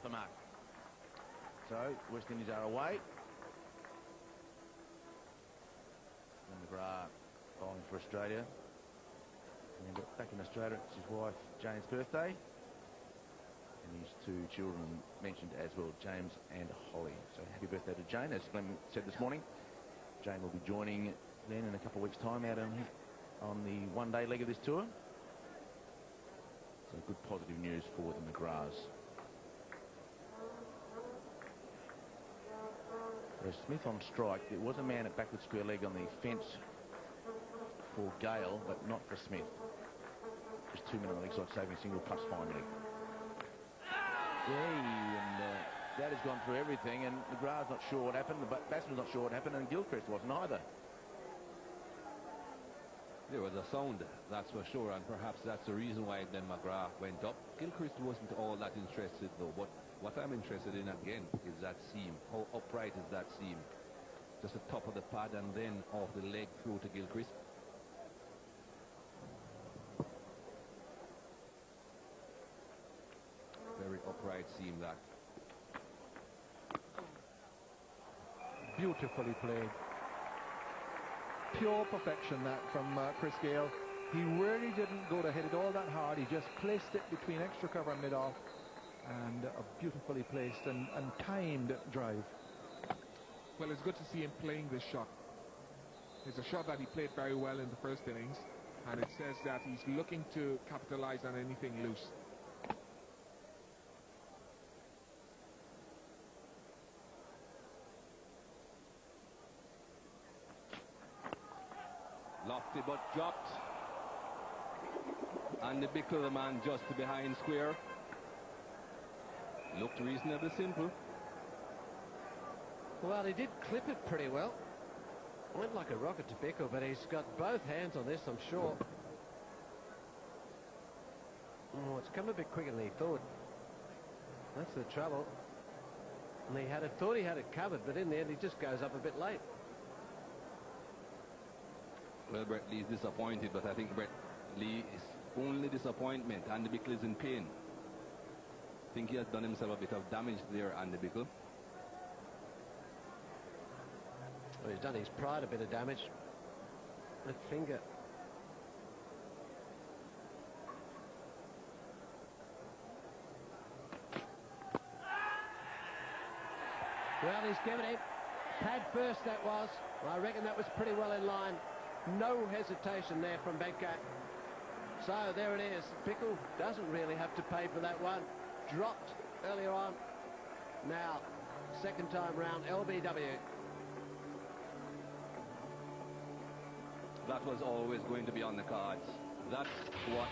the mark. So West Indies are away. And McGrath bowling for Australia. And back in Australia, it's his wife Jane's birthday. And his two children mentioned as well, James and Holly. So happy birthday to Jane, as Glenn said this morning. Jane will be joining then in a couple of weeks' time out on the one-day leg of this tour. So good positive news for the McGraths. So Smith on strike. There was a man at backward square leg on the fence for Gayle, but not for Smith. Just 2 men on the leg side, saving a single plus fine leg. Yeah, and that has gone through everything, and McGrath's not sure what happened, the batsman's not sure what happened, and Gilchrist wasn't either. There was a sound, that's for sure, and perhaps that's the reason why then McGrath went up. Gilchrist wasn't all that interested though, but what I'm interested in again is that seam. How upright is that seam? Just the top of the pad and then off the leg through to Gilchrist. Very upright seam, that. Beautifully played. Pure perfection, that from Chris Gayle. He really didn't go to hit it all that hard. He just placed it between extra cover and mid-off, and a beautifully placed and timed drive. Well, it's good to see him playing this shot. It's a shot that he played very well in the first innings, and it says that he's looking to capitalize on anything loose. Lofty but dropped. And the Bickle, the man just behind square. Looked reasonably simple. Well, he did clip it pretty well. Went like a rocket to Bickle, but he's got both hands on this, I'm sure. Oh, it's come a bit quicker than he thought. That's the trouble. And he thought he had it covered, but in the end he just goes up a bit late. Well, Brett Lee is disappointed, but I think Brett Lee is only disappointment, and the Bickle is in pain. I think he has done himself a bit of damage there, Andy Bickle. Well, he's done his pride a bit of damage. That finger. Well, he's given it. Pad first, that was. I reckon that was pretty well in line. No hesitation there from Benka. So there it is. Bickle doesn't really have to pay for that one. Dropped earlier on. Now, second time round, LBW. That was always going to be on the cards. That's what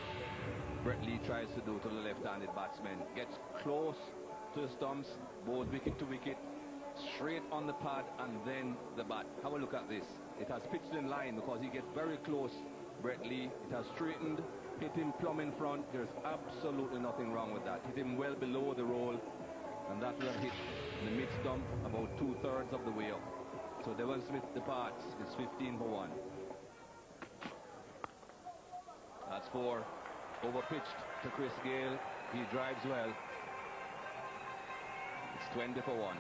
Brett Lee tries to do to the left-handed batsman. Gets close to the stumps, both wicket to wicket, straight on the pad, and then the bat. Have a look at this. It has pitched in line because he gets very close, Brett Lee. It has straightened, hit him plumb in front. There's absolutely nothing wrong with that. Hit him well below the roll, and that will have hit the mid-stump about 2/3 of the way up. So Devon Smith departs. It's 15 for 1. That's 4. Over-pitched to Chris Gayle. He drives well. It's 20 for 1.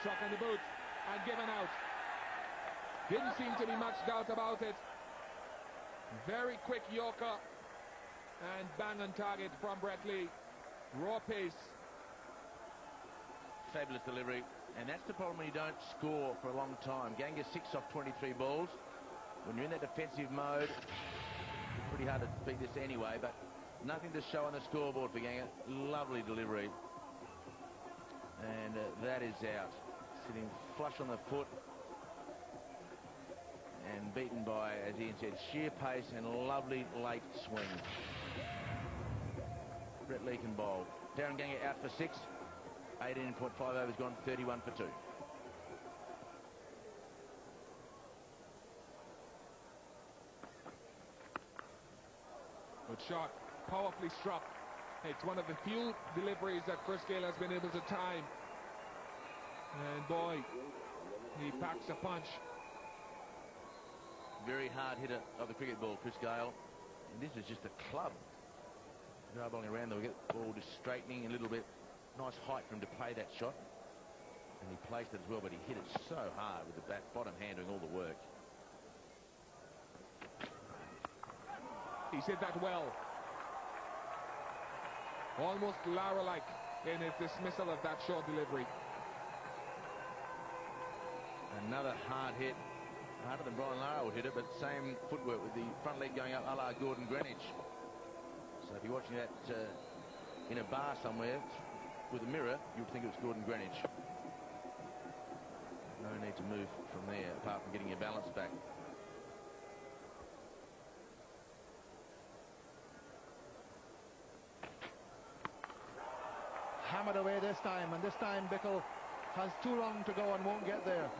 Struck on the boot and given out. Didn't seem to be much doubt about it. Very quick Yorker and bang on target from Brett Lee. Raw pace. Fabulous delivery, and that's the problem when you don't score for a long time. Ganga 6 off 23 balls. When you're in that defensive mode, it's pretty hard to beat this anyway, but nothing to show on the scoreboard for Ganga. Lovely delivery. And that is out. Sitting flush on the foot. And beaten by, as Ian said, sheer pace and lovely late swing. Brett Lee can bowl. Darren Ganga out for 6. 18.5 overs gone, 31 for 2. Good shot. Powerfully struck. It's one of the few deliveries that Chris Gayle has been able to time. And boy, he packs a punch. Very hard hitter of the cricket ball, Chris Gayle. And this is just a club. McGrath bowling around, they'll get the ball just straightening a little bit. Nice height for him to play that shot. And he placed it as well, but he hit it so hard with the bottom hand doing all the work. He said that well. Almost Lara-like in his dismissal of that short delivery. Another hard hit. Harder than Brian Lara would hit it, but same footwork with the front leg going up a la Gordon Greenwich. So if you're watching that in a bar somewhere with a mirror, you would think it was Gordon Greenwich. No need to move from there apart from getting your balance back. Hammered away this time, and this time Bickle has too long to go and won't get there.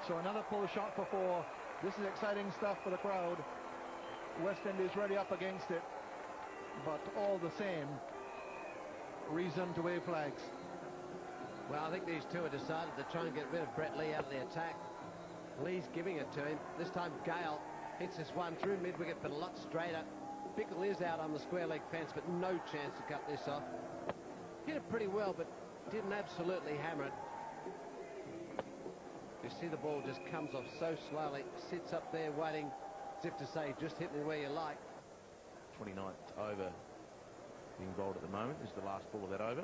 So another pull shot for 4. This is exciting stuff for the crowd. West Indies really up against it, but all the same, reason to wave flags. Well, I think these two have decided to try and get rid of Brett Lee out of the attack. Lee's giving it to him. This time Gayle hits this one through mid-wicket, but a lot straighter. Bickle is out on the square leg fence, but no chance to cut this off. Hit it pretty well, but didn't absolutely hammer it. You see the ball just comes off so slowly, sits up there waiting as if to say, just hit me where you like. 29th over being bowled at the moment. This is the last ball of that over.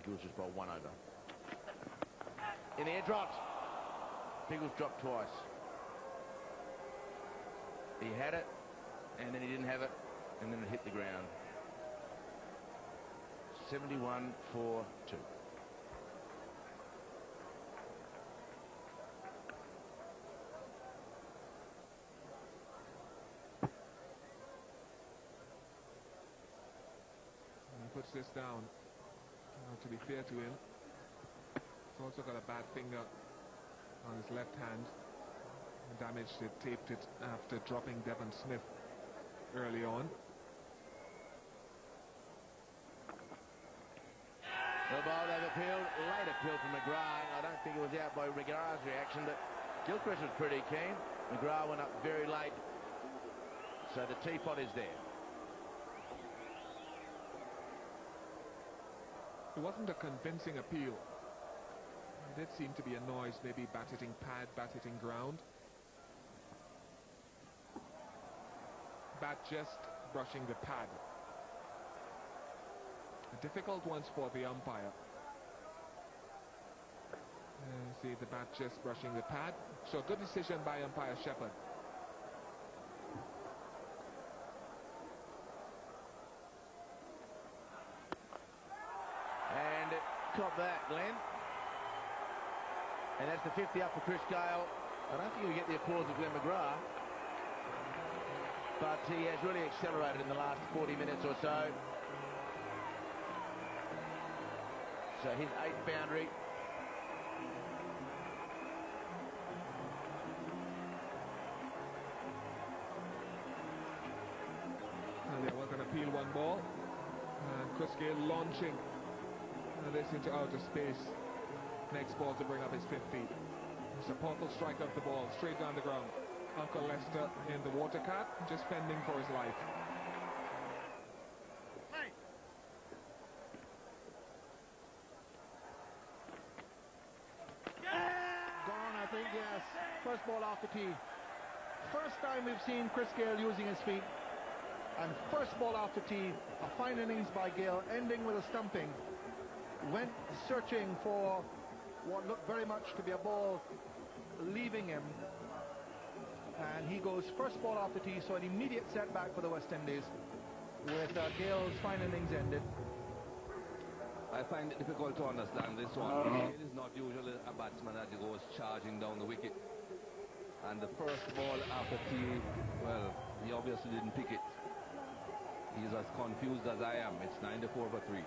Biggles just bowled 1 over. In the air, dropped. Biggles dropped twice. He had it, and then he didn't have it, and then it hit the ground. 71 for 2. He puts this down. To be fair to him, he's also got a bad finger on his left hand. Damaged it, taped it after dropping Devon Smith early on. The ball they've appealed, late appeal from McGrath. I don't think it was out by McGrath's reaction, but Gilchrist was pretty keen. McGrath went up very late, so the teapot is there. It wasn't a convincing appeal. There did seem to be a noise, maybe bat hitting pad, bat hitting ground. Bat just brushing the pad. A difficult one for the umpire. See the bat just brushing the pad. So good decision by umpire Shepherd. And caught that, Glenn. And that's the 50 up for Chris Gayle. I don't think he'll get the applause of Glenn McGrath, but he has really accelerated in the last 40 minutes or so. So his 8th boundary. And there was an appeal, 1 ball. And Chris Gayle launching this into outer space. Next ball to bring up his 50. It's a powerful strike of the ball, straight down the ground. Uncle Lester in the water cat, just fending for his life. Gone, I think, yes. First ball off the tee. First time we've seen Chris Gayle using his feet. And first ball off the tee, a fine innings by Gayle, ending with a stumping. Went searching for what looked very much to be a ball leaving him. And he goes first ball off the tee, so an immediate setback for the West Indies with Gale's fine innings ended. I find it difficult to understand this one. Gale is not usually a batsman that goes charging down the wicket. And the first ball after tee, well, he obviously didn't pick it. He's as confused as I am. It's 94 for 3.